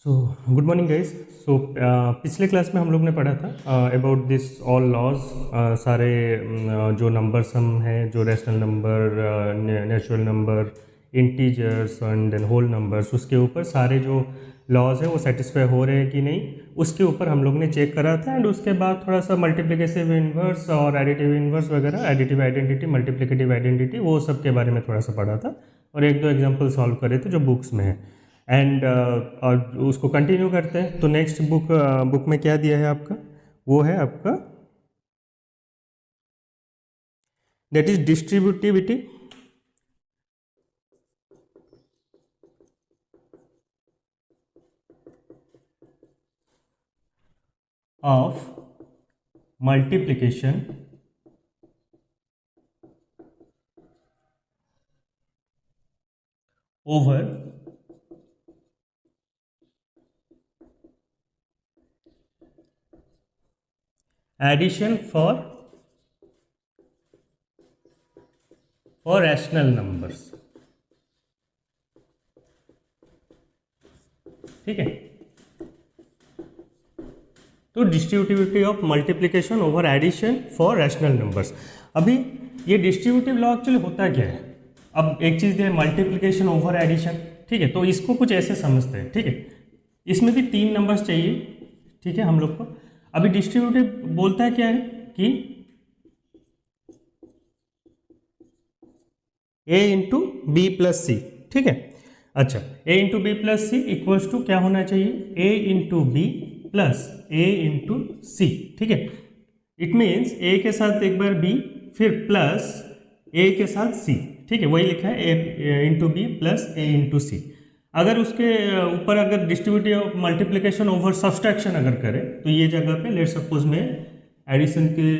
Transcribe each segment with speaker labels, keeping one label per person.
Speaker 1: सो good morning guys. So पिछले class में हम लोग ने पढ़ा था अबाउट दिस ऑल लॉज। सारे जो नंबर्स हम हैं, जो rational number, natural number, integers and then whole numbers, उसके ऊपर सारे जो लॉज हैं वो सेटिस्फाई हो रहे हैं कि नहीं, उसके ऊपर हम लोग ने चेक करा था। एंड उसके बाद थोड़ा सा मल्टीप्लिकेटिव इन्वर्स और एडिटिव इन्वर्स वगैरह, एडिटिव आइडेंटिटी, मल्टीप्लिकेटिव आइडेंटिटी, वो सब के बारे में थोड़ा सा पढ़ा था और एक दो एग्जाम्पल सॉल्व करे थे जो बुक्स में है। एंड और उसको कंटिन्यू करते हैं। तो नेक्स्ट बुक में क्या दिया है आपका, वो है आपका that is distributivity of multiplication over addition for rational numbers. ठीक है, तो distributivity of multiplication over addition for rational numbers. अभी ये डिस्ट्रीब्यूटिव लॉ एक्चुअली होता क्या है। अब एक चीज़ है मल्टीप्लिकेशन ओवर एडिशन, ठीक है, तो इसको कुछ ऐसे समझते हैं। ठीक है, इसमें भी तीन नंबर्स चाहिए, ठीक है, हम लोग को। अभी डिस्ट्रीब्यूटिव बोलता है क्या है कि a into B plus C. ठीक है, अच्छा, a into B plus C equals to क्या होना चाहिए, a into B plus a into C. ठीक है, इट मीन्स a के साथ एक बार b, फिर प्लस a के साथ c। ठीक है, वही लिखा है a into B plus a into C. अगर उसके ऊपर अगर डिस्ट्रीब्यूटिव मल्टीप्लिकेशन ओवर सब्सट्रैक्शन अगर करें तो ये जगह पे लेट सपोज में एडिशन के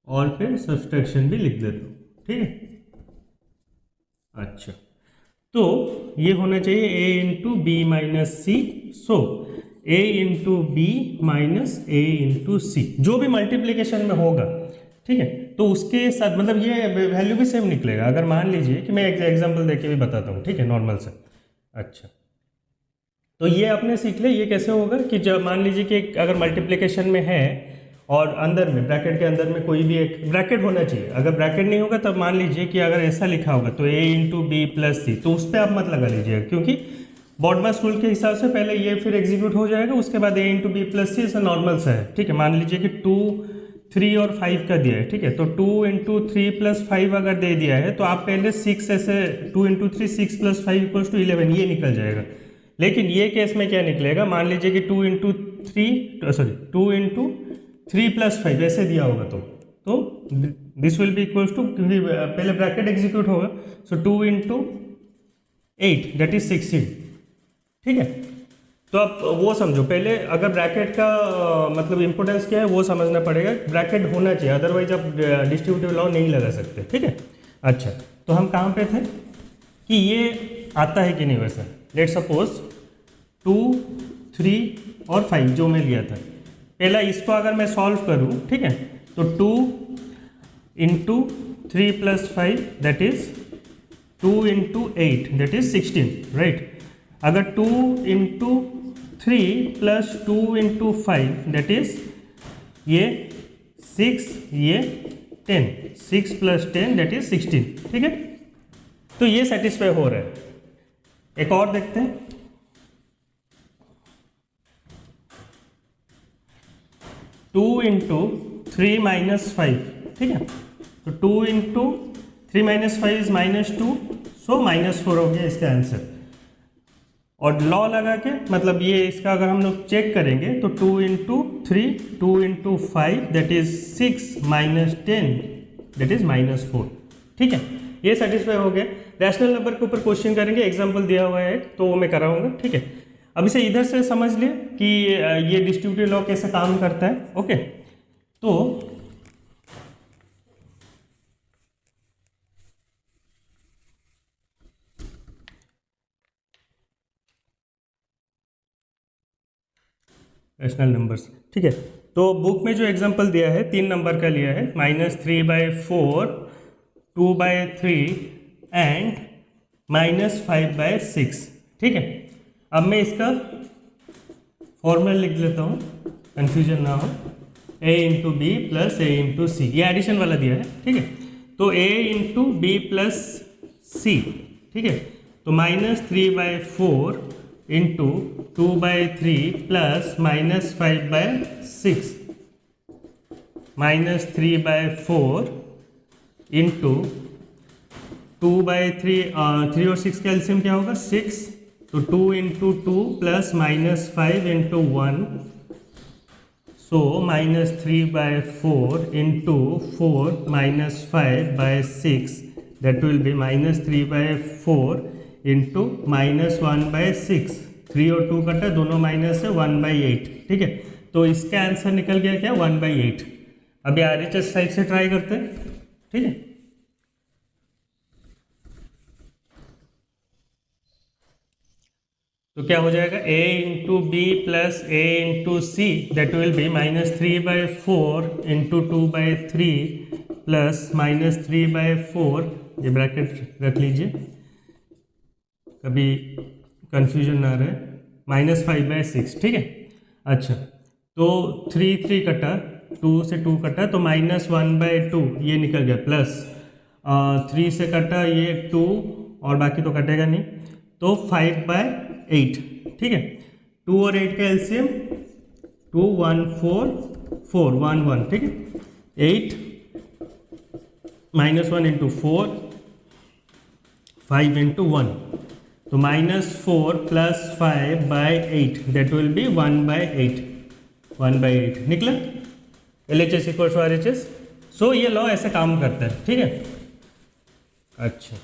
Speaker 1: और पे सब्सट्रैक्शन भी लिख देता हूँ। ठीक है, अच्छा, तो ये होना चाहिए a into B minus C. So a into B minus a into C, जो भी मल्टीप्लिकेशन में होगा, ठीक है, तो उसके साथ मतलब ये वैल्यू भी सेम निकलेगा। अगर मान लीजिए कि मैं एक एग्जांपल देके भी बताता हूँ, ठीक है, नॉर्मल से। अच्छा, तो ये आपने सीख लिया ये कैसे होगा कि जब मान लीजिए कि अगर मल्टीप्लिकेशन में है और अंदर में ब्रैकेट के अंदर में कोई भी एक ब्रैकेट होना चाहिए। अगर ब्रैकेट नहीं होगा तब मान लीजिए कि अगर ऐसा लिखा होगा तो a इंटू बी प्लस सी, तो उस पर आप मत लगा लीजिएगा, क्योंकि बॉडमास रूल के हिसाब से पहले ये फिर एग्जीक्यूट हो जाएगा, उसके बाद a इंटू बी प्लस सी ऐसा नॉर्मल सा है। ठीक है, मान लीजिए कि 2, 3 और 5 का दिया है। ठीक है, तो 2 इंटू 3 प्लस 5 अगर दे दिया है तो आप पहले 6 ऐसे 2 इंटू 3 6 प्लस 5 इक्वल्स टू 11 ये निकल जाएगा। लेकिन ये केस में क्या निकलेगा, मान लीजिए कि 2 इंटू 3 सॉरी 2 इंटू 3 प्लस 5 ऐसे दिया होगा तो this will be equals to, क्योंकि पहले ब्रैकेट एग्जीक्यूट होगा, सो 2 इंटू 8 दैट इज 16। ठीक है, तो आप वो समझो पहले, अगर ब्रैकेट का मतलब इंपॉर्टेंस क्या है वो समझना पड़ेगा। ब्रैकेट होना चाहिए, अदरवाइज आप डिस्ट्रीब्यूटिव लॉ नहीं लगा सकते। ठीक है, अच्छा, तो हम कहाँ पे थे कि ये आता है कि नहीं वैसा। लेट सपोज 2, 3 और 5 जो मैं लिया था, पहला इसको अगर मैं सॉल्व करूं, ठीक है, तो 2 into 3 plus 5 that is 2 into 8 that is 16, right. अगर 2 into 3 plus 2 into 5 that is ये 6, ये 10, 6 प्लस 10 दैट इज 16। ठीक है, तो ये सेटिस्फाई हो रहा है। एक और देखते हैं, 2 इंटू 3 माइनस 5। ठीक है, तो 2 इंटू 3 माइनस 5 इज -2, सो -4 हो गया इसका आंसर। और लॉ लगा के मतलब ये इसका अगर हम लोग चेक करेंगे तो 2 into 3, 2 into 5 that is 6 minus 10 that is -4। ठीक है, ये सेटिस्फाई हो गया। रैशनल नंबर के ऊपर क्वेश्चन करेंगे, एग्जांपल दिया हुआ है तो वो मैं कराऊंगा। ठीक है, अब इसे इधर से समझ लिए कि ये डिस्ट्रीब्यूटिव लॉ कैसे काम करता है। ओके, तो रैशनल नंबर्स, ठीक है, तो बुक में जो एग्जांपल दिया है 3 नंबर का लिया है, -3/4, 2/3 एंड -5/6। ठीक है, अब मैं इसका फॉर्मूला लिख लेता हूँ, कन्फ्यूजन ना हो। a into B plus A into C, ये एडिशन वाला दिया है, ठीक है। तो a into B plus C, ठीक है। तो -3/4 इंटू 2/3 प्लस -5/6, -3/4 इंटू 2/3, 3 और 6 का एलसीएम क्या होगा 6, तो 2 into 2 plus -5 into 1, so -3/4 into 4 -5/6, that will be -3/4 into -1/6, 3 और 2 कटा, दोनों माइनस है, 1/8, ठीक है। तो इसका आंसर निकल गया क्या 1/8। अभी आरएचएस साइड से ट्राई करते हैं, ठीक है। तो क्या हो जाएगा a into B plus A into C, that will be -3/4 into 2/3 plus -3/4, ये ब्रैकेट रख लीजिए कभी कंफ्यूजन ना रहे, -5/6, ठीक है। अच्छा, तो 3 कटा, 2 से 2 कटा, तो -1/2 ये निकल गया, प्लस 3 से कटा ये 2 और बाकी तो कटेगा नहीं, तो 5/8, ठीक है। 2 और 8 का एलसीएम 2, 1, 4, 4, 1, 1, ठीक है। 8 -1 इंटू 4, 5 इंटू 1, तो -4 प्लस 5/8, दैट विल बी 1/8, 1/8 निकला। LHS equal to RHS। So ये लॉ ऐसे काम करता है, ठीक है। अच्छा,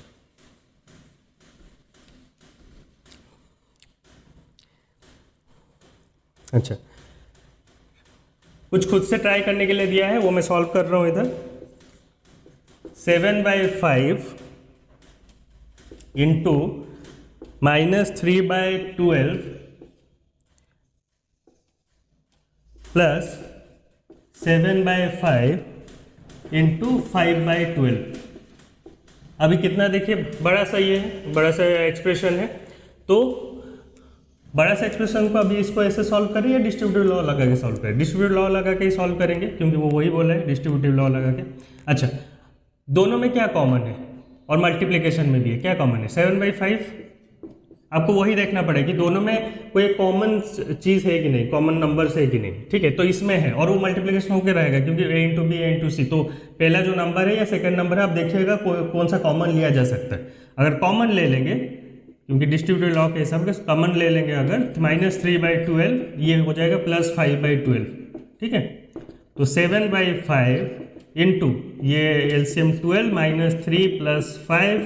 Speaker 1: अच्छा, कुछ खुद से ट्राई करने के लिए दिया है, वो मैं सॉल्व कर रहा हूं इधर। 7/5 इंटू -3/12 प्लस 7/5 इंटू 5/12। अभी कितना देखिए, बड़ा सा ये है, बड़ा सा एक्सप्रेशन है, तो बड़ा सा एक्सप्रेशन को अभी इसको ऐसे सॉल्व करें या डिस्ट्रीब्यूटिव लॉ लगा के सॉल्व करें? डिस्ट्रीब्यूटिव लॉ लगा के ही सॉल्व करेंगे, क्योंकि वो वही बोला है, डिस्ट्रीब्यूटिव लॉ लगा के। अच्छा, दोनों में क्या कॉमन है, और मल्टीप्लिकेशन में भी है, क्या कॉमन है 7/5। आपको वही देखना पड़ेगा कि दोनों में कोई कॉमन चीज़ है कि नहीं, कॉमन नंबर्स है कि नहीं, ठीक है। तो इसमें है, और वो मल्टीप्लिकेशन होकर रहेगा, क्योंकि a into B, A into C, तो पहला जो नंबर है या सेकंड नंबर है, आप देखिएगा कौन सा कॉमन लिया जा सकता है। अगर कॉमन ले लेंगे, क्योंकि डिस्ट्रीब्यूटिव लॉ के हिसाब से कॉमन ले लेंगे अगर, -3/12 ये हो जाएगा +5/12, ठीक है। तो 7/5 इंटू ये एलसीएम 12 -3 + 5,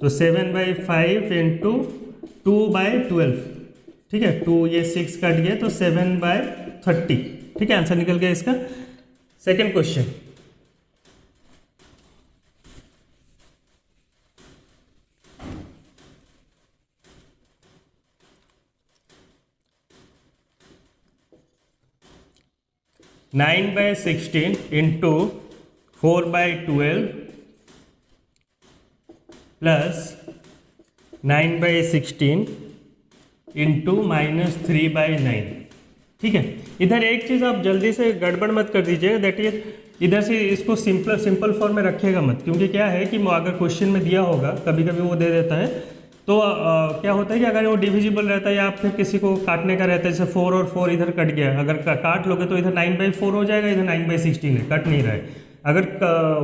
Speaker 1: तो 7/5 इंटू 2/12, ठीक है। 2 ये 6 कट गया, तो 7/30, ठीक है। आंसर निकल गया इसका। Second question, (9/16) into 4/12 plus 9/16 into -3/9, ठीक है। इधर एक चीज़ आप जल्दी से गड़बड़ मत कर दीजिएगा, दैट इज इधर से इसको सिंपल फॉर्म में रखिएगा मत, क्योंकि क्या है कि अगर क्वेश्चन में दिया होगा, कभी कभी वो दे देता है, तो क्या होता है कि अगर वो डिविजिबल रहता है या फिर किसी को काटने का रहता है, जैसे 4 और 4 इधर कट गया, अगर काट लोगे तो इधर 9/4 हो जाएगा, इधर 9/16 है, कट नहीं रहा है। अगर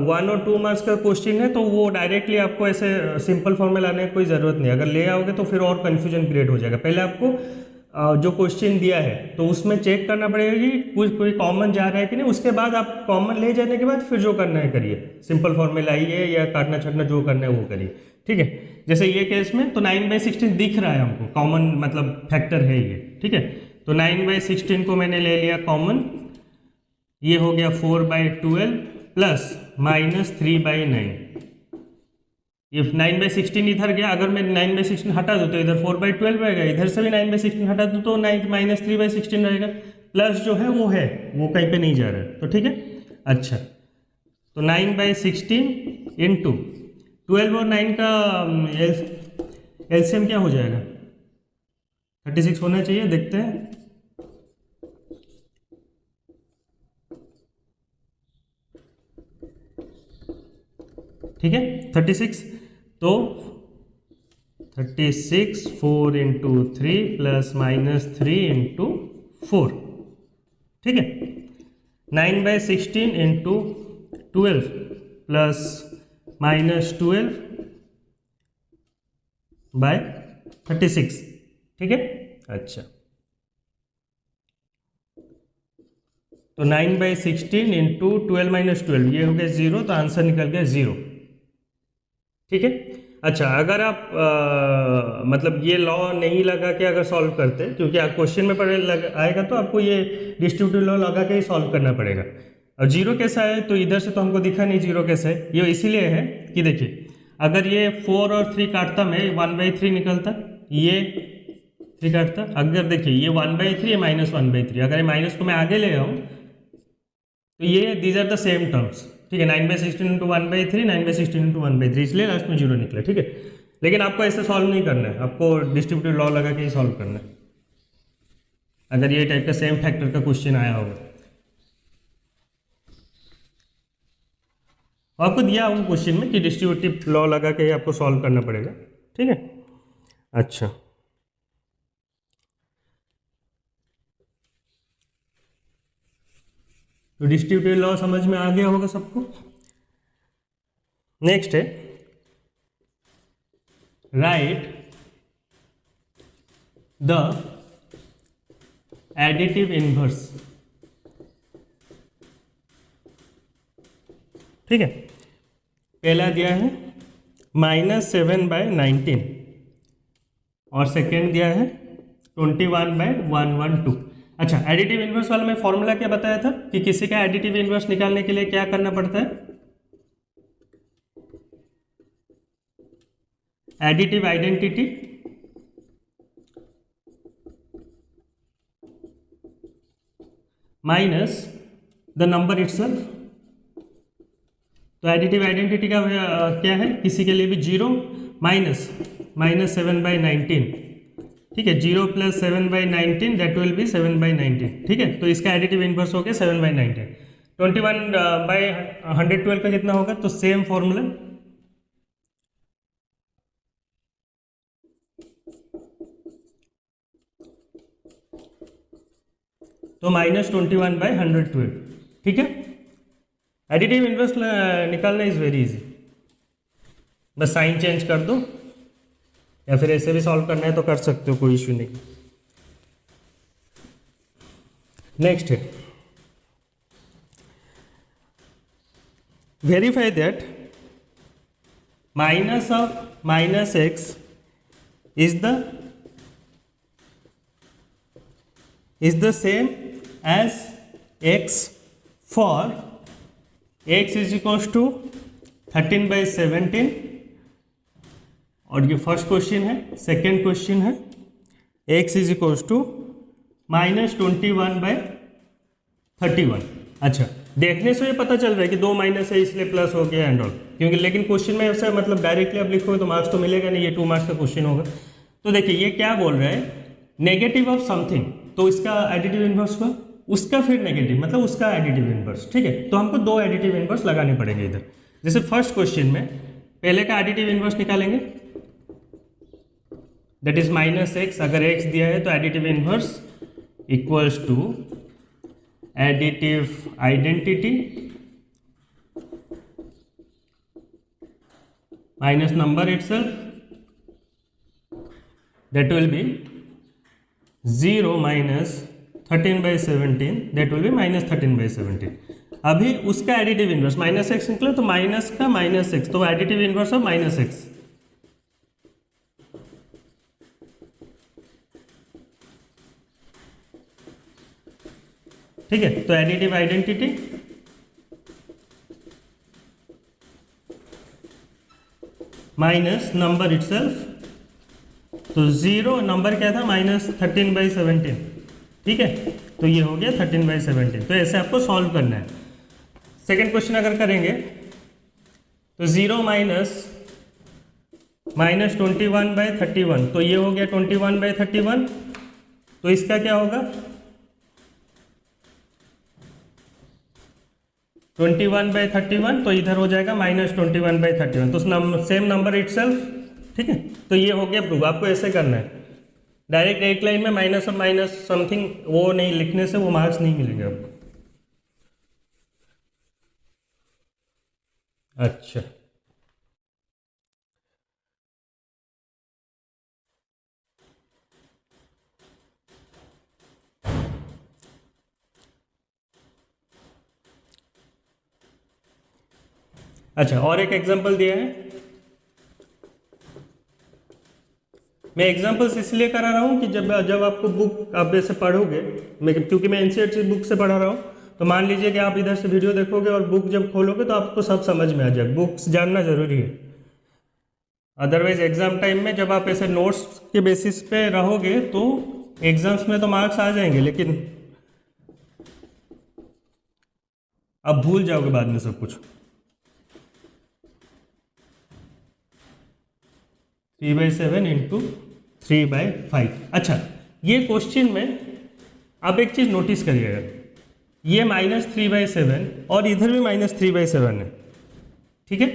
Speaker 1: 1 और 2 मार्क्स का क्वेश्चन है तो वो डायरेक्टली आपको ऐसे सिंपल फॉर्म में लाने की कोई ज़रूरत नहीं, अगर ले आओगे तो फिर और कन्फ्यूजन क्रिएट हो जाएगा। पहले आपको जो क्वेश्चन दिया है तो उसमें चेक करना पड़ेगा कि कोई कॉमन जा रहा है कि नहीं, उसके बाद आप कॉमन ले जाने के बाद फिर जो करना है करिए, सिंपल फॉर्म में लाइए या काटना छटना जो करना है वो करिए, ठीक है। जैसे ये केस में तो 9/16 दिख रहा है हमको, कॉमन मतलब फैक्टर है ये, ठीक है। तो 9/16 को मैंने ले लिया कॉमन, ये हो गया 4/12 प्लस -3/9, ये 9/16 इधर गया, अगर मैं 9/16 हटा दूँ तो इधर 4/12 रहेगा, इधर से भी 9/16 हटा दूँ तो -3/16 रहेगा, प्लस जो है वो कहीं पे नहीं जा रहा है, तो ठीक है। अच्छा, तो 9/16 इंटू 12 और 9 का एलसीएम क्या हो जाएगा, 36 होना चाहिए, देखते हैं। ठीक है 36, तो 36 4 इंटू 3 प्लस माइनस 3 इंटू 4, ठीक है 9/16 इंटू 12 प्लस माइनस 12/36, ठीक है। अच्छा, तो 9/16 इंटू 12 माइनस 12, ये हो गया 0, तो आंसर निकल गया 0, ठीक है। अच्छा, अगर आप मतलब ये लॉ नहीं लगा के अगर सॉल्व करते, क्योंकि आप क्वेश्चन में आएगा तो आपको ये डिस्ट्रीब्यूटिव लॉ लगा के ही सॉल्व करना पड़ेगा। और जीरो कैसा है, तो इधर से तो हमको दिखा नहीं जीरो कैसा है, ये इसीलिए है कि देखिए अगर ये 4 और 3 काटता मैं 1/3 निकलता, ये 3 काटता, अगर देखिए ये 1/3 ये -1/3, अगर ये माइनस को मैं आगे ले आऊँ तो ये these are the same terms, ठीक है 9/16 इंटू 1/3 9/16 इंटू 1/3, इसलिए लास्ट में जीरो निकला, ठीक है। लेकिन आपको ऐसे सॉल्व नहीं करना है, आपको डिस्ट्रीब्यूटिव लॉ लगा के ही सॉल्व करना है अगर ये टाइप का सेम फैक्टर का क्वेश्चन आया होगा। आपको दिया होगा क्वेश्चन में कि डिस्ट्रीब्यूटिव लॉ लगा के ही आपको सॉल्व करना पड़ेगा, ठीक है। अच्छा, तो डिस्ट्रीब्यूटिव लॉ समझ में आ गया होगा सबको। नेक्स्ट है राइट द एडिटिव इनवर्स, ठीक है। पहला दिया है -7/19 और सेकेंड दिया है 21/112। अच्छा, एडिटिव इनवर्स वाला मैं फॉर्मूला क्या बताया था कि किसी का एडिटिव इनवर्स निकालने के लिए क्या करना पड़ता है, additive identity minus the number itself. तो एडिटिव आइडेंटिटी का क्या है, किसी के लिए भी 0 -7/19, ठीक है 0 + 7/19 दैट विल बी 7/19, ठीक है। तो इसका एडिटिव इनवर्स हो गया 7/19। 21/112 का कितना होगा, तो सेम फॉर्मूला तो -21/112, ठीक है। एडिटिव इनवर्स निकालना इज वेरी इजी, बस साइन चेंज कर दो या फिर ऐसे भी सॉल्व करना है तो कर सकते हो, कोई इश्यू नहीं। नेक्स्ट है verify that minus of -x is the same as x for x is equals to 13/17, और ये फर्स्ट क्वेश्चन है। सेकेंड क्वेश्चन है x इज इक्वल्स टू -21/31। अच्छा, देखने से ये पता चल रहा है कि 2 माइनस है इसलिए प्लस हो गया एंड ऑल, क्योंकि लेकिन क्वेश्चन में ऐसा मतलब डायरेक्टली आप लिखोगे तो मार्क्स तो मिलेगा नहीं, ये 2 मार्क्स का क्वेश्चन होगा। तो देखिए ये क्या बोल रहा है, नेगेटिव ऑफ समथिंग, तो इसका एडिटिव इनवर्स हुआ, उसका फिर नेगेटिव मतलब उसका एडिटिव इनवर्स, ठीक है। तो हमको 2 एडिटिव इनवर्स लगाने पड़ेंगे इधर। जैसे फर्स्ट क्वेश्चन में पहले का एडिटिव इनवर्स निकालेंगे, दैट इज -x, अगर x दिया है तो additive inverse equals to additive identity minus number itself, that will be 0 - 13/17, that will be -13/17। अभी उसका एडिटिव इनवर्स -x निकला तो माइनस का -x, तो एडिटिव इनवर्स ऑफ -x, ठीक है। तो additive identity minus number itself, तो 0 नंबर क्या था -13/17, ठीक है। तो ये हो गया 13/17। तो ऐसे आपको सॉल्व करना है। सेकेंड क्वेश्चन अगर करेंगे तो 0 -21/31, तो ये हो गया 21/31। तो इसका क्या होगा, 21/31, तो इधर हो जाएगा -21/31, तो सेम नंबर इटसेल्फ। ठीक है, तो ये हो गया प्रूफ। आपको ऐसे करना है, डायरेक्ट एक लाइन में माइनस और माइनस समथिंग वो नहीं लिखने से वो मार्क्स नहीं मिलेंगे आपको। अच्छा, अच्छा और एक एग्जांपल दिया है। मैं एग्जांपल्स इसलिए करा रहा हूँ कि जब जब आपको बुक आप ऐसे पढ़ोगे, मैं क्योंकि मैं एनसीईआरटी बुक से पढ़ा रहा हूँ, तो मान लीजिए कि आप इधर से वीडियो देखोगे और बुक जब खोलोगे तो आपको सब समझ में आ जाएगा। बुक्स जानना जरूरी है, अदरवाइज एग्जाम टाइम में जब आप ऐसे नोट्स के बेसिस पे रहोगे तो एग्जाम्स में तो मार्क्स आ जाएंगे, लेकिन आप भूल जाओगे बाद में सब कुछ। 3/7 इंटू 3/5। अच्छा, ये क्वेश्चन में आप एक चीज नोटिस करिएगा, ये -3/7 और इधर भी -3/7 है। ठीक है,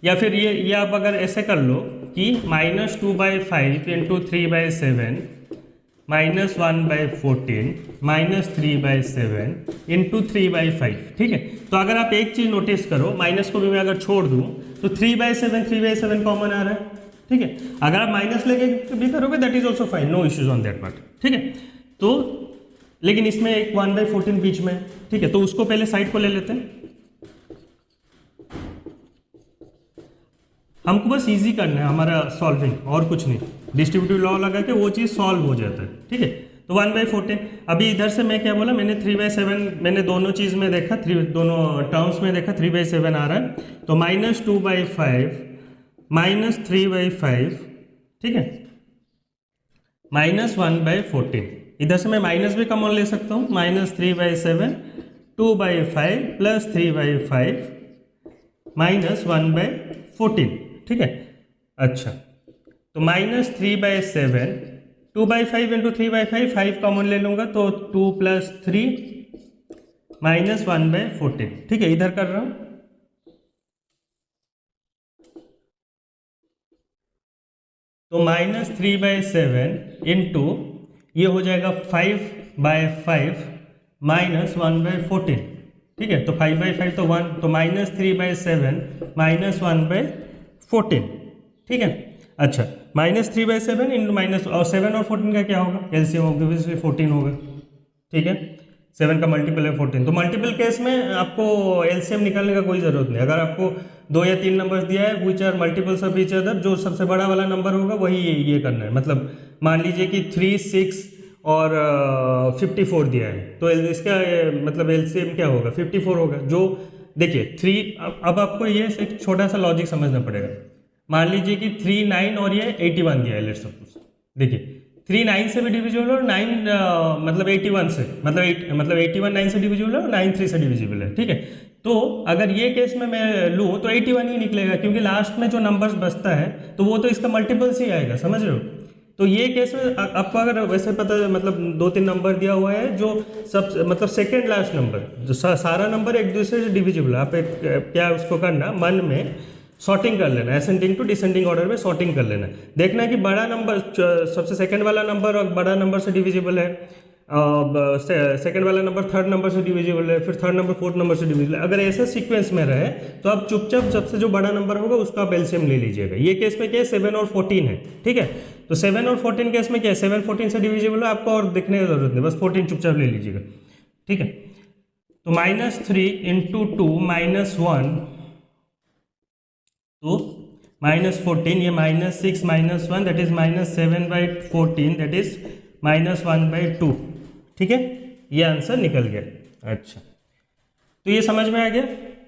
Speaker 1: या फिर ये आप अगर ऐसे कर लो कि -2/5 इंटू 3/7 -1/14 -3/7 इंटू 3/5। ठीक है, तो अगर आप एक चीज नोटिस करो, माइनस को भी मैं अगर छोड़ दूं तो 3/7 कॉमन आ रहा है। ठीक है, अगर आप माइनस लेके भी करोगे that is also fine, no issues on that part. ठीक है, तो लेकिन इसमें एक 1/14 बीच में। ठीक है, तो उसको पहले साइड को ले लेते हैं। हमको बस इजी करना है हमारा सॉल्विंग, और कुछ नहीं। डिस्ट्रीब्यूटिव लॉ लगा के वो चीज़ सॉल्व हो जाता है। ठीक है, तो 1/14। अभी इधर से मैं क्या बोला, मैंने 3/7 मैंने दोनों चीज़ में देखा, दोनों टर्म्स में देखा 3/7 आ रहा है, तो -2/5 -3/5। ठीक है, -1/14। इधर से मैं माइनस भी कॉमन ले सकता हूँ, -3/7 2/5 + 3/5 -1/14। ठीक है, अच्छा तो -3/7 2/5 इंटू 3/5 5 कॉमन ले लूंगा तो 2 + 3 -1/14। ठीक है, इधर कर रहा हूं तो -3/7 इंटू ये हो जाएगा 5/5 -1/14। ठीक है, तो 5/5 तो 1, तो -3/7 -1/14। ठीक है, अच्छा -3/7 इंटू माइनस और 7 और 14 का क्या होगा, एलसीएम ऑब्वियसली 14 होगा। ठीक है, 7 का मल्टीपल है 14, तो मल्टीपल केस में आपको एलसीएम निकालने का कोई जरूरत नहीं। अगर आपको 2 या 3 नंबर्स दिया है which are multiples of each other, जो सबसे बड़ा वाला नंबर होगा वही ये करना है। मतलब मान लीजिए कि 3, 6 और 54 दिया है, तो इसका मतलब एलसीएम क्या होगा, 54 होगा। जो देखिए 3, अब आपको ये एक छोटा सा लॉजिक समझना पड़ेगा। मान लीजिए कि 3, 9 और ये 81 दिया है, लेट्स सपोज। देखिए 3 9 से भी डिविजिबल है और 9 मतलब 81 से, मतलब 81 9 से डिविजिबल है और 9 3 से डिविजिबल है। ठीक है, तो अगर ये केस में मैं लूँ तो 81 ही निकलेगा, क्योंकि लास्ट में जो नंबर्स बचता है तो वो तो इसका मल्टीपल्स ही आएगा, समझ रहे हो। तो ये केस में आपको अगर वैसे पता है, मतलब 2-3 नंबर दिया हुआ है जो सब मतलब सेकेंड लास्ट नंबर, जो सारा नंबर एक दूसरे से डिविजिबल, आप एक क्या उसको करना, मन में सॉर्टिंग कर लेना, असेंडिंग टू डिसेंडिंग ऑर्डर में सॉर्टिंग कर लेना। देखना है कि बड़ा नंबर सबसे सेकंड वाला नंबर और बड़ा नंबर से डिविजिबल है, सेकंड वाला नंबर थर्ड नंबर से डिविजिबल है, फिर थर्ड नंबर फोर्थ नंबर से डिविजिबल है। अगर ऐसा सीक्वेंस में रहे तो आप चुपचाप सबसे जो बड़ा नंबर होगा उसका आप एलसीएम ले लीजिएगा। ये केस में क्या है, 7 और 14 है। ठीक है, तो 7 और 14 केस में क्या है, 7 14 से डिविजिबल है, आपको और देखने की जरूरत नहीं, बस 14 चुपचाप ले लीजिएगा। ठीक है, तो -3 इंटू 2 -1, तो -14, ये -6 -1 दैट इज -7/14 दैट इज -1/2। ठीक है, ये आंसर निकल गया। अच्छा, तो ये समझ में आ गया।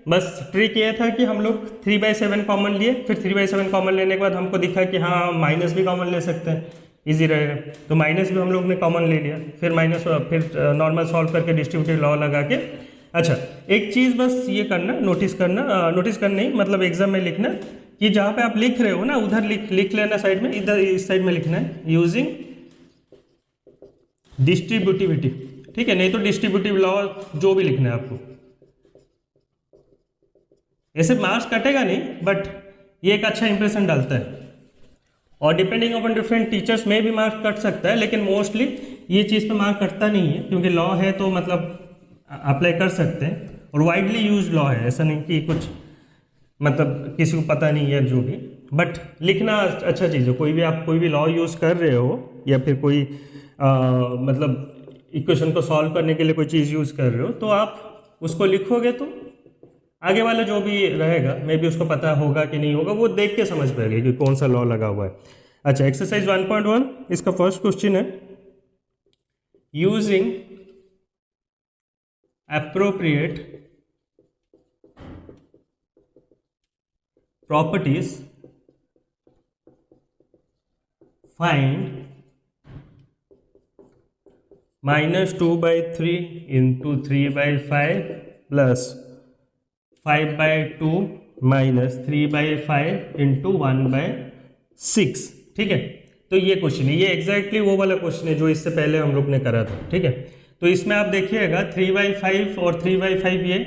Speaker 1: बस ट्रिक ये था कि हम लोग 3/7 कॉमन लिए, फिर 3/7 कॉमन लेने के बाद हमको दिखा कि हाँ माइनस भी कॉमन ले सकते हैं, इजी रहेगा, तो माइनस भी हम लोग ने कॉमन ले लिया, फिर माइनस, फिर नॉर्मल सॉल्व करके डिस्ट्रीब्यूटिव लॉ लगा के। अच्छा, एक चीज़ बस ये करना, नोटिस करना ही मतलब एग्जाम में लिखना कि जहाँ पे आप लिख रहे हो ना उधर लिख लेना साइड में, इधर इस साइड में लिखना है यूजिंग डिस्ट्रीब्यूटिविटी। ठीक है, नहीं तो डिस्ट्रीब्यूटिव लॉ जो भी लिखना है आपको, ऐसे मार्क्स कटेगा नहीं, बट ये एक अच्छा इंप्रेशन डालता है। और डिपेंडिंग अपॉन डिफरेंट टीचर्स में भी मार्क्स कट सकता है, लेकिन मोस्टली ये चीज़ पे मार्क कटता नहीं है, क्योंकि लॉ है तो मतलब अप्लाई कर सकते हैं और वाइडली यूज लॉ है, ऐसा नहीं कि कुछ मतलब किसी को पता नहीं है जो भी, बट लिखना अच्छा चीज़ है। कोई भी आप कोई भी लॉ यूज़ कर रहे हो या फिर कोई मतलब इक्वेशन को सॉल्व करने के लिए कोई चीज़ यूज़ कर रहे हो, तो आप उसको लिखोगे तो आगे वाला जो भी रहेगा मे बी उसको पता होगा कि नहीं होगा, वो देख के समझ पाएगा कि कौन सा लॉ लगा हुआ है। अच्छा, एक्सरसाइज 1.1 इसका फर्स्ट क्वेश्चन है, using appropriate properties find -2/3 into 3/5 plus 5/2 minus 3/5 into 1/6। ठीक है, तो ये क्वेश्चन है, ये एग्जैक्टली वो वाला क्वेश्चन है जो इससे पहले हम लोग ने करा था। ठीक है, तो इसमें आप देखिएगा 3/5 और 3/5 ये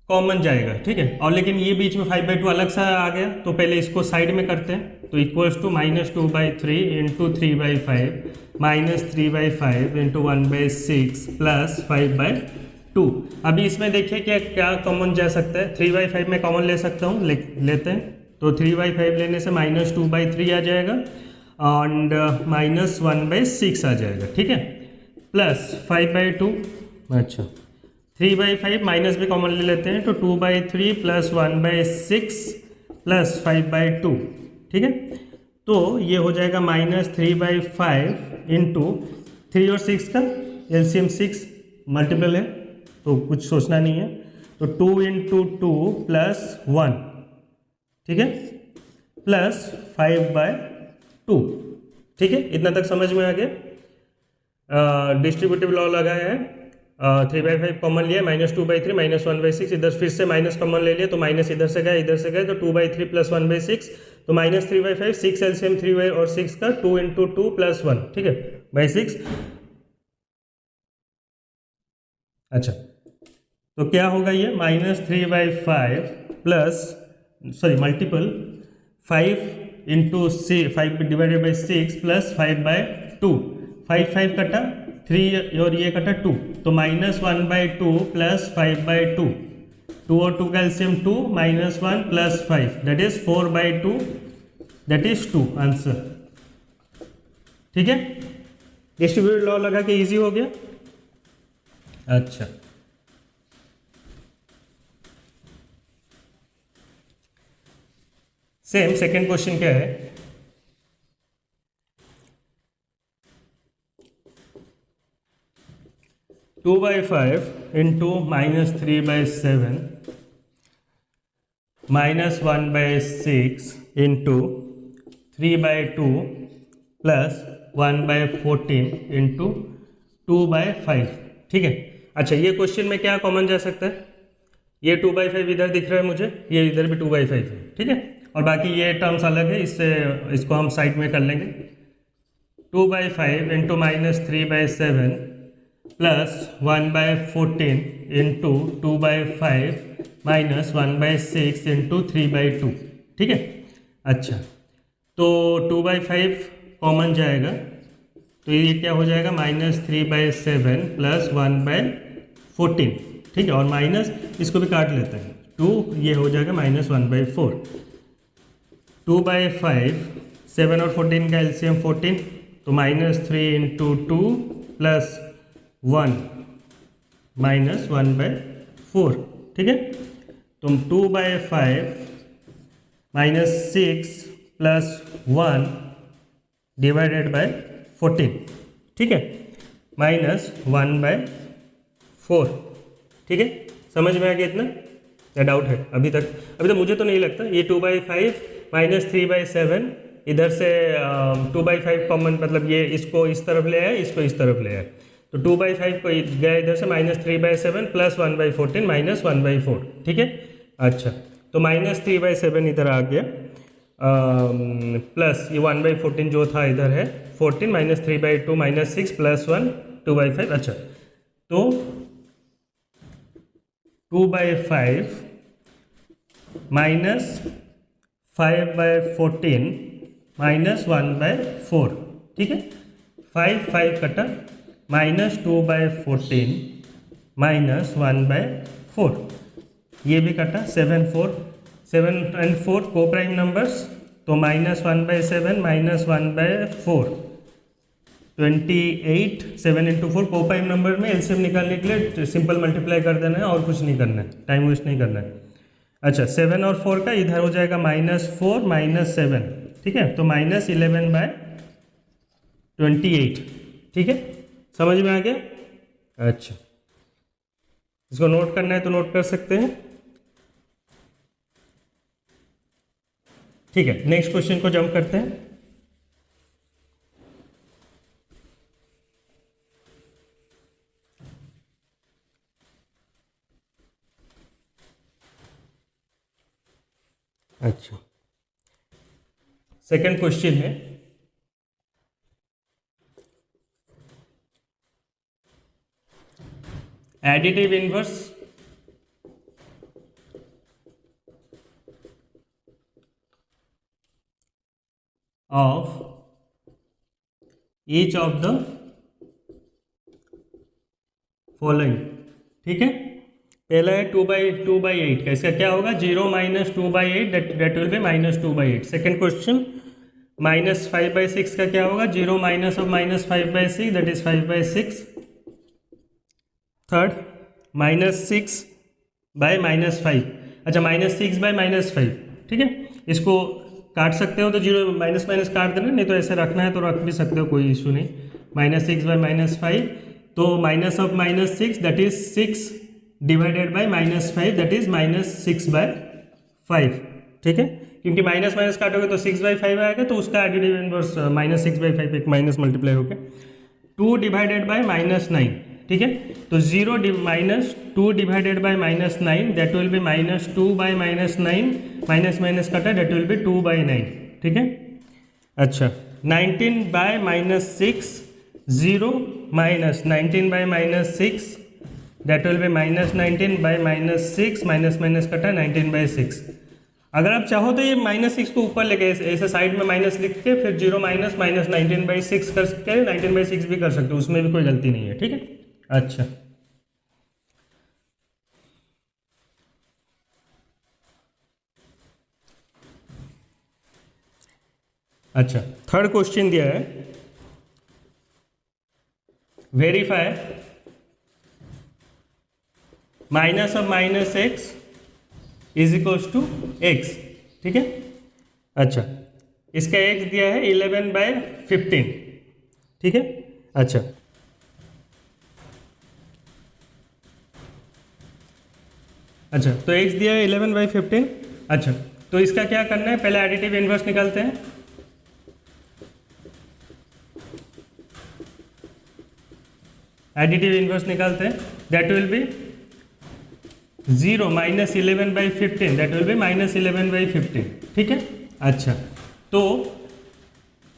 Speaker 1: कॉमन जाएगा। ठीक है, और लेकिन ये बीच में 5/2 अलग सा आ गया, तो पहले इसको साइड में करते हैं। तो equals to -2/3 into 3/5 minus 3/5 into 1/6 plus 5/2। अभी इसमें देखिए क्या क्या कॉमन जा सकता है। 3/5 में कॉमन ले सकता हूँ, लेते हैं। तो 3/5 लेने से -2/3 आ जाएगा एंड -1/6 आ जाएगा। ठीक है, प्लस 5/2। अच्छा, 3/5 माइनस भी कॉमन ले लेते हैं, तो 2/3 प्लस 1/6 प्लस 5/2। ठीक है, तो ये हो जाएगा -3/5 इंटू 3 और 6 का एलसीएम 6 मल्टीपल है, तो कुछ सोचना नहीं है। तो 2 इंटू 2 प्लस 1, ठीक है, प्लस 5/2। ठीक है, इतना तक समझ में आ गया। डिस्ट्रीब्यूटिव लॉ लगाया है, 3/5 कॉमन लिया, -2/3 -1/6, इधर फिर से माइनस कॉमन ले लिया, तो माइनस इधर से गए, तो 2/3 प्लस 1/6, तो -3/5, 6 एलसीएम 3 और 6 का, 2 इंटू 2 प्लस 1, ठीक है, बाई 6। अच्छा, तो क्या होगा ये -3/5 plus multiple 5 into 5 divided by 6 plus 5/2। 5 कटा 3 और ये कटा 2, तो -1/2 प्लस 5/2। 2 और 2 का LCM 2, -1 plus 5, that is 4/2, that is 2 answer. ठीक है, डिस्ट्रीब्यूटिव लॉ लगा के इजी हो गया। अच्छा, सेम सेकेंड क्वेश्चन क्या है, (2/5 इंटू -3/7 -1/6 इंटू 3/2 प्लस 1/14 इंटू 2/5। ठीक है, अच्छा, ये क्वेश्चन में क्या कॉमन जा सकता है? ये 2/5 इधर दिख रहा है मुझे, ये इधर भी 2/5 है। ठीक है, और बाकी ये टर्म्स अलग है, इससे इसको हम साइड में कर लेंगे। 2/5 into -3/7 plus 1/14 into 2/5 minus 1/6 into 3/2। ठीक है, अच्छा, तो 2/5 कॉमन जाएगा, तो ये क्या हो जाएगा -3/7 प्लस 1/14। ठीक है, और माइनस इसको भी काट लेते हैं, 2 ये हो जाएगा -1/4। 2/5 7 और 14 का एलसीएम 14, तो -3 इंटू 2 प्लस 1 माइनस 1/4। ठीक है, तो 2/5 -6 प्लस 1 डिवाइडेड बाय 14। ठीक है, -1/4। ठीक है, समझ में आ गया इतना? या डाउट है अभी तक? अभी तो मुझे तो नहीं लगता। ये 2/5 -3/7 इधर से 2/5 कॉमन, मतलब ये इसको इस तरफ ले आया, इसको इस तरफ ले आया, तो 2/5 को गया इधर से -3/7 प्लस 1/14 -1/4। ठीक है, अच्छा, तो -3/7 इधर आ गया, प्लस ये 1/14 जो था इधर है 14, -3/2 -6 प्लस 1 2/5। अच्छा, तो 2/5 -5/14 -1/4, ठीक है। 5 कटा, -2/14 -1/4, ये भी कटा। 7 and 4 को प्राइम नंबर्स, तो -1/7 -1/4 28। 7 × 4 को प्राइम नंबर में एलसीएम निकालने के लिए सिंपल मल्टीप्लाई कर देना है और कुछ नहीं करना है, टाइम वेस्ट नहीं करना है। अच्छा, 7 और 4 का इधर हो जाएगा -4 -7, ठीक है, तो -11/28, ठीक है, समझ में आ गया। अच्छा, इसको नोट करना है तो नोट कर सकते हैं, ठीक है। नेक्स्ट क्वेश्चन को जंप करते हैं। अच्छा, सेकंड क्वेश्चन है, additive inverse of each of the following, ठीक है। पहला है 2/8 का, इसका क्या होगा, 0 - 2/8 that will B -2/8। Second question, -5/6 का क्या होगा, 0 - -5/6 दैट इज 5/6। थर्ड, -6/-5, अच्छा -6/-5, ठीक है। इसको काट सकते हो तो 0 माइनस काट देना, नहीं तो ऐसे रखना है तो रख भी सकते हो, कोई इशू नहीं। -6/-5, तो -6 that is 6 divided by -5 that is -6/5, ठीक है। क्योंकि माइनस काटोगे तो 6/5 आएगा, तो उसका एडिटिव इनवर्स -6/5 एक माइनस मल्टीप्लाई होकर 2 डिवाइडेड बाई -9, ठीक है। तो 0 -2 divided by -9 that will B -2/-9, minus कटा दैट विल बी 2/9, ठीक है। अच्छा, 19/-6, 0 - 19/-6 दैट विल बी -19/-6, माइनस कटा 19/6। अगर आप चाहो तो ये -6 को ऊपर लेके ऐसे साइड में माइनस लिख के फिर 0 - -19/6 कर सकते हैं, 19/6 भी कर सकते हो, उसमें भी कोई गलती नहीं है, ठीक है। अच्छा, अच्छा, थर्ड क्वेश्चन दिया है, verify -(x) is equals to x, ठीक है। अच्छा, इसका x दिया है 11/15, ठीक है। अच्छा, अच्छा, तो x दिया है 11/15। अच्छा, तो इसका क्या करना है, पहले एडिटिव इनवर्स निकालते हैं। एडिटिव इनवर्स निकालते हैं, that will be 0 - 11/15 that will be -11/15, ठीक है। अच्छा, तो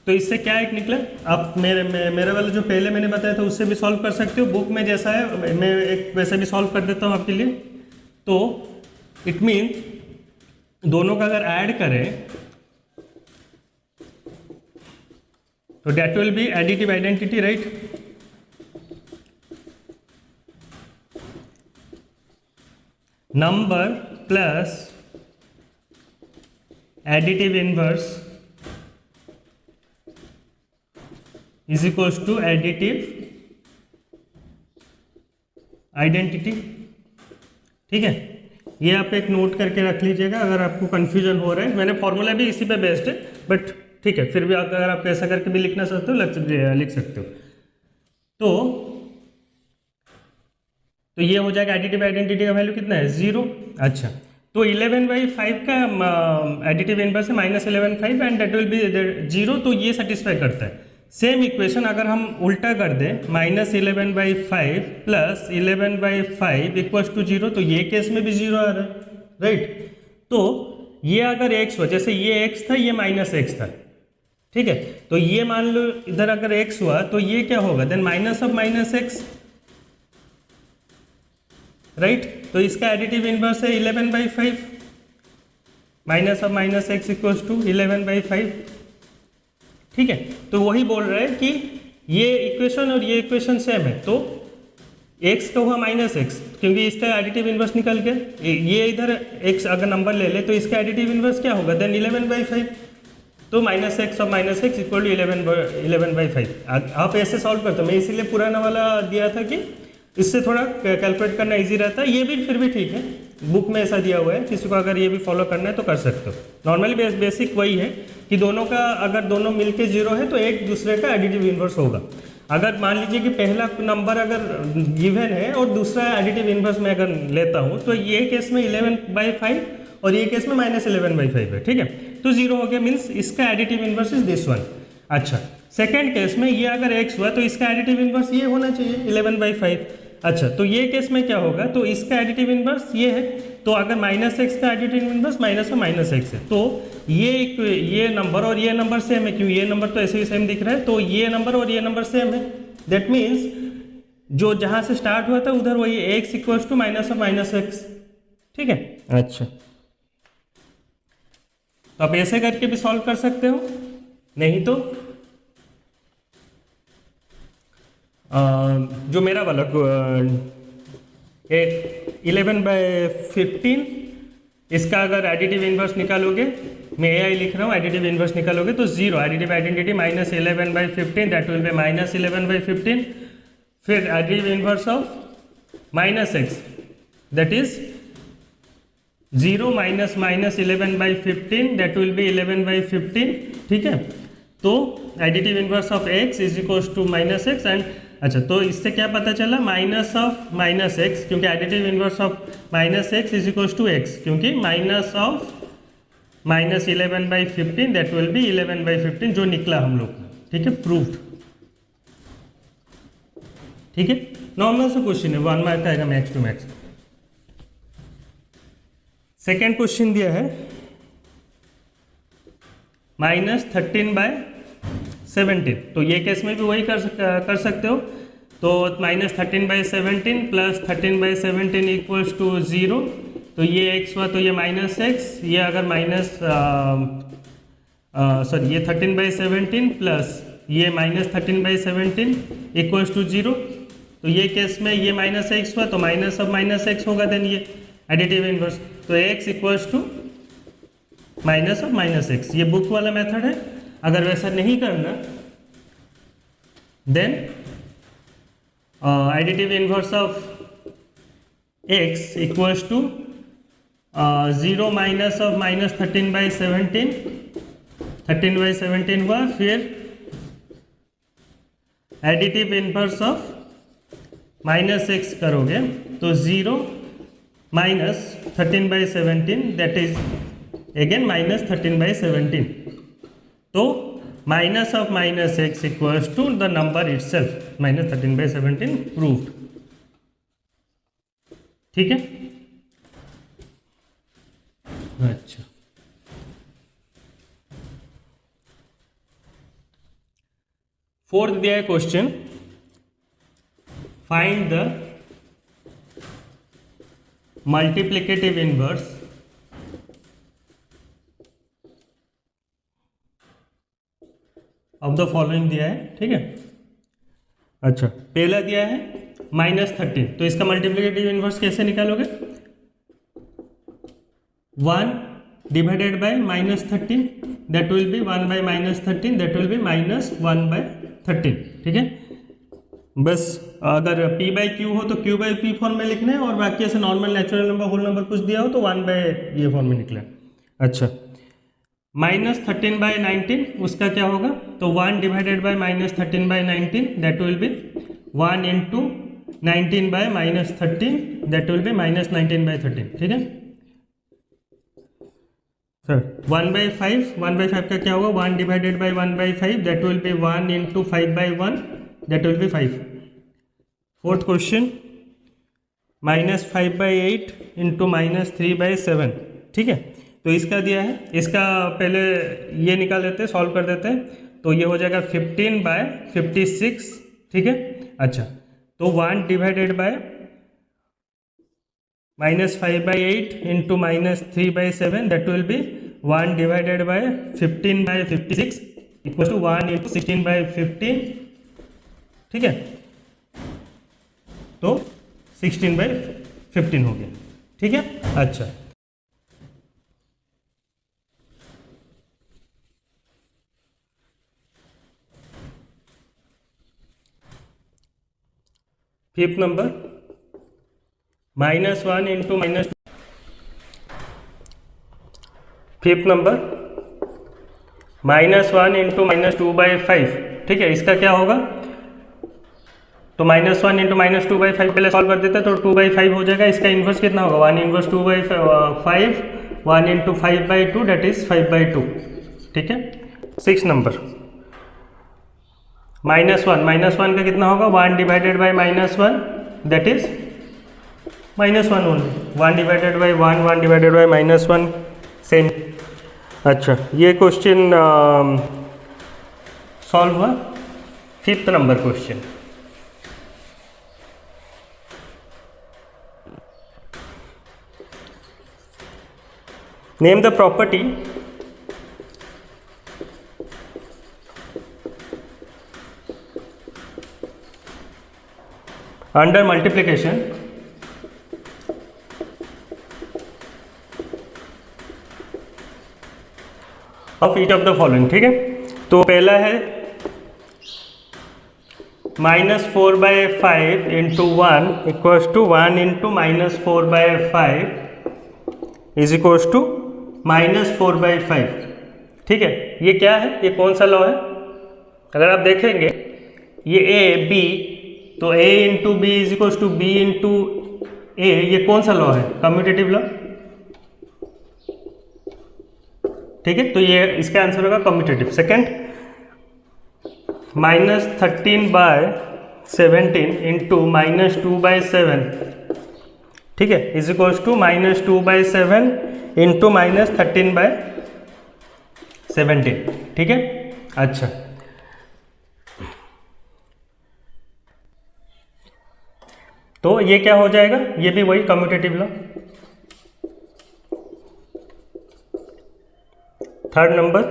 Speaker 1: इससे क्या एक निकला, आप मेरे वाला जो पहले मैंने बताया था उससे भी सॉल्व कर सकते हो, बुक में जैसा है मैं एक वैसे भी सॉल्व कर देता हूँ आपके लिए। तो इट मीन दोनों का अगर ऐड करें तो that will be additive identity, right. Number plus additive inverse is equals to additive identity, ठीक है। ये आप एक नोट करके रख लीजिएगा अगर आपको कंफ्यूजन हो रहा है। मैंने फॉर्मूला भी इसी पे बेस्ड है, बट ठीक है, फिर भी अगर आप ऐसा करके भी लिखना चाहते हो लिख सकते हो। तो ये हो जाएगा, एडिटिव आइडेंटिटी का वैल्यू कितना है, 0। अच्छा, तो 11/5 का एडिटिव इनवर्स है -11/5 एंड दैट विल बी 0, तो ये सेटिस्फाई करता है। सेम इक्वेशन अगर हम उल्टा कर दें, -11/5 प्लस 11/5 इक्वल्स टू 0, तो ये केस में भी 0 आ रहा है, राइट। तो ये अगर x हो, जैसे ये x था, ये -x था, ठीक है। तो ये मान लो इधर अगर x हुआ तो ये क्या होगा, देन -(x), राइट। तो इसका एडिटिव इनवर्स है 11/5, minus of minus X equals to 11/5। ठीक है, तो वही बोल रहे हैं कि ये इक्वेशन और ये इक्वेशन सेम है, तो x का हुआ माइनस एक्स क्योंकि इसका एडिटिव इन्वर्स निकल गया। ये इधर x अगर नंबर ले ले तो इसका एडिटिव इन्वर्स क्या होगा, देन 11/5। तो माइनस एक्स और माइनस एक्स इक्वल टू 11/5। आप ऐसे सॉल्व करते हो, मैं इसीलिए पुराना वाला दिया था कि इससे थोड़ा कैलकुलेट करना इजी रहता है। ये भी फिर भी ठीक है, बुक में ऐसा दिया हुआ है, किसी को अगर ये भी फॉलो करना है तो कर सकते हो। नॉर्मली बेसिक वही है कि दोनों का अगर दोनों मिलके जीरो है तो एक दूसरे का एडिटिव इन्वर्स होगा। अगर मान लीजिए कि पहला नंबर अगर गिवन है और दूसरा एडिटिव इन्वर्स में अगर लेता हूँ तो ये केस में 11/5 और ये केस में -11/5 है। ठीक है, तो जीरो हो गया, मीन्स इसका additive inverse is this one. अच्छा, सेकेंड केस में ये अगर x हुआ तो इसका एडिटिव इन्वर्स ये होना चाहिए 11/5। अच्छा, तो ये केस में क्या होगा, तो इसका एडिटिव इन्वर्स ये है, तो अगर -x का एडिटिव इन्वर्स माइनस और माइनस एक्स है तो ये नंबर और ये नंबर सेम है, क्यों ये नंबर तो ऐसे ही सेम दिख रहा है, तो ये नंबर और ये नंबर सेम है। दैट मीन्स जो जहां से स्टार्ट हुआ था उधर वही x इक्वल्स टू माइनस और माइनस एक्स। ठीक है, अच्छा, तो आप ऐसे करके भी सॉल्व कर सकते हो, नहीं तो जो मेरा वाला 11/15 इसका अगर एडिटिव इन्वर्स निकालोगे, मैं AI लिख रहा हूँ, एडिटिव इन्वर्स निकालोगे तो जीरो, additive identity -11/15 that will be -11/15। फिर additive inverse of minus X that is 0 minus -11/15 that will be 11/15। ठीक है, तो additive inverse of x is equals to minus X and अच्छा, तो इससे क्या पता चला, माइनस ऑफ माइनस एक्स, क्योंकि additive inverse of minus X is equals to X, क्योंकि minus of -11/15 that will be 11/15 जो निकला हम लोग का। ठीक है, प्रूव्ड। ठीक है, नॉर्मल से क्वेश्चन है, 1 मार्क आएगा max to max. Second question दिया है -13/17, तो ये केस में भी वही कर सकते हो, तो -13/17 प्लस 13/17 इक्वल्स टू 0, तो ये x हुआ तो ये -x, ये अगर ये 13/17 प्लस ये -13/17 इक्वल्स टू 0, तो ये केस में ये -x हुआ तो माइनस ऑफ -x होगा, देन ये एडिटिव इन्वर्स, तो x equals to minus of -x। ये बुक वाला मेथड है, अगर वैसा नहीं करना then additive inverse of x equals to 0 minus of -13/17, 13/17 हुआ, फिर एडिटिव इन्वर्स ऑफ -x करोगे तो 0 माइनस 13/17 दैट इज अगेन -13/17, तो minus of -x equals to the number itself -13/17 proved. ठीक है, अच्छा, फोर्थ दिया है question, find the multiplicative inverse of the following दिया है। ठीक है, अच्छा, पहला दिया है -13, तो इसका मल्टीप्लिकेटिव इनवर्स कैसे निकालोगे, 1 divided by -13 that will B 1/-13 that will B -1/13। ठीक है, बस अगर p/q हो तो q/p फॉर्म में लिखना है, और बाकी ऐसे normal natural number whole number कुछ दिया हो तो 1/, ये फॉर्म में निकला। अच्छा, -13/19 उसका क्या होगा, तो 1 divided by -13/19 that will B 1 into 19/-13 that will B -19/13। ठीक है सर, 1/5 का क्या होगा, 1 divided by 1/5 that will B 1 into 5/1 that will B 5। Fourth question -5/8 into -3/7। ठीक है, तो इसका दिया है, इसका पहले ये निकाल देते हैं, सॉल्व कर देते हैं, तो ये हो जाएगा 15/56। ठीक है, अच्छा, तो 1 divided by -5/8 into -3/7, that will be 1 divided by 15/56 equal to 1 into 16/15, ठीक है, तो 16/15 हो गया, ठीक है। अच्छा, fifth number, -1 into -2, fifth number -1 into -2/5, ठीक है, इसका क्या होगा, तो -1 into -2/5 पहले सॉल्व कर देते हैं तो 2/5 हो जाएगा। इसका इन्वर्स कितना होगा, 1 इन्वर्स 2/5, 1 into 5/2, डेट इज 5/2, ठीक है। सिक्स नंबर -1 का कितना होगा, 1 divided by -1, that is -1 only, 1 divided by 1, 1 divided by -1, same. अच्छा, ये क्वेश्चन सॉल्व हुआ। Fifth number question, name the property under multiplication of each of the following, ठीक है। तो पहला है -4/5 into 1 equals to 1 into -4/5 is equals to -4/5, ठीक है। ये क्या है, ये कौन सा लॉ है, अगर आप देखेंगे ये ए बी, तो a into B is equals to B into A, ये कौन सा लॉ है, कम्यूटेटिव लॉ, ठीक है। तो ये इसका आंसर होगा कम्यूटेटिव। सेकंड, -13/17 इंटू -2/7, ठीक है, इज इक्वल्स टू -2/7 इंटू -13/17, ठीक है। अच्छा, तो ये क्या हो जाएगा, ये भी वही commutative law. Third number,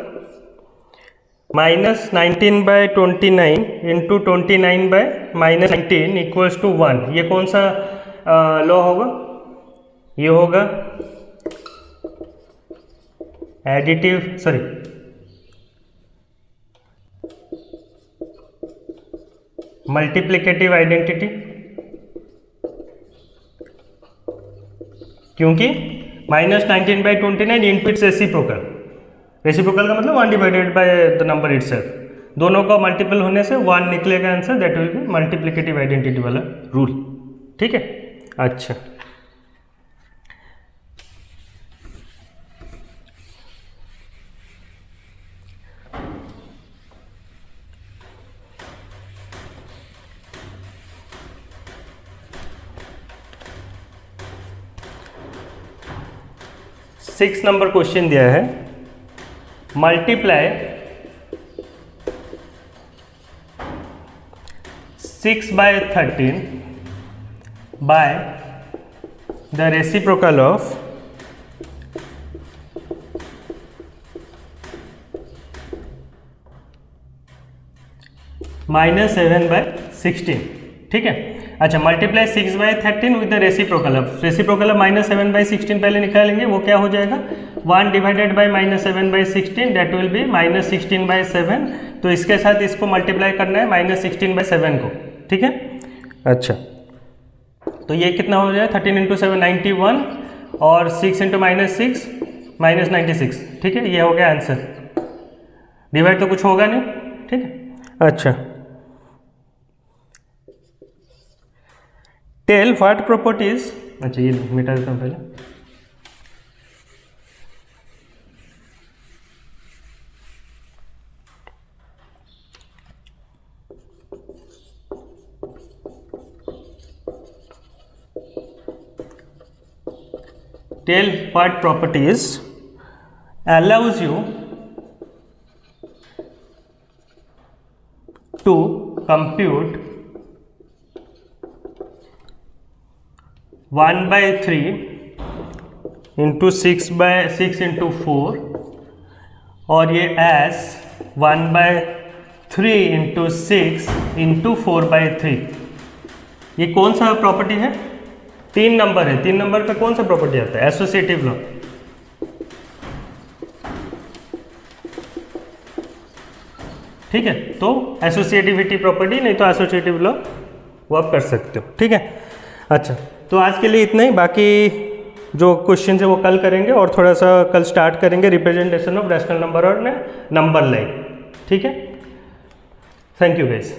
Speaker 1: -19/29 into 29/-19 equals to 1, ये कौन सा लॉ होगा, ये होगा एडिटिव, सॉरी मल्टीप्लिकेटिव आइडेंटिटी, क्योंकि -19/29 इंटू इट्स रेसिप्रोकल, रेसिप्रोकल का मतलब 1 divided by the number itself, दोनों का मल्टीपल होने से 1 निकलेगा answer, that will B multiplicative identity वाला रूल, ठीक है। अच्छा, सिक्स नंबर क्वेश्चन दिया है, multiply 6/13 by the reciprocal of -7/16, ठीक है। अच्छा, multiply 6/13 with the reciprocal of, reciprocal of -7/16 पहले निकालेंगे, वो क्या हो जाएगा, 1 divided by -7/16, that will B -16/7, तो इसके साथ इसको मल्टीप्लाई करना है -16/7 को, ठीक है। अच्छा, तो ये कितना हो जाएगा, 13 × 7 91, और 6 × -6 -96, ठीक है, ये हो गया आंसर। डिवाइड तो कुछ होगा नहीं, ठीक है। अच्छा, टेल व्हाट प्रॉपर्टीज, अच्छा ये मिटा देता हूँ पहले, tell what properties allows you to compute 1/3 इंटू 6 इंटू 4 और ये s 1/3 इंटू 6 इंटू 4/3। ये कौन सा प्रॉपर्टी है? 3 नंबर है। 3 नंबर पे कौन सा प्रॉपर्टी आता है? Associative law. ठीक है, तो एसोसिएटिविटी प्रॉपर्टी, नहीं तो एसोसिएटिव लॉ वो आप कर सकते हो। ठीक है, अच्छा तो आज के लिए इतना ही। बाकी जो क्वेश्चन है वो कल करेंगे और थोड़ा सा कल स्टार्ट करेंगे रिप्रेजेंटेशन ऑफ रैशनल नंबर और नंबर लाइन। ठीक है, थैंक यू गाइस।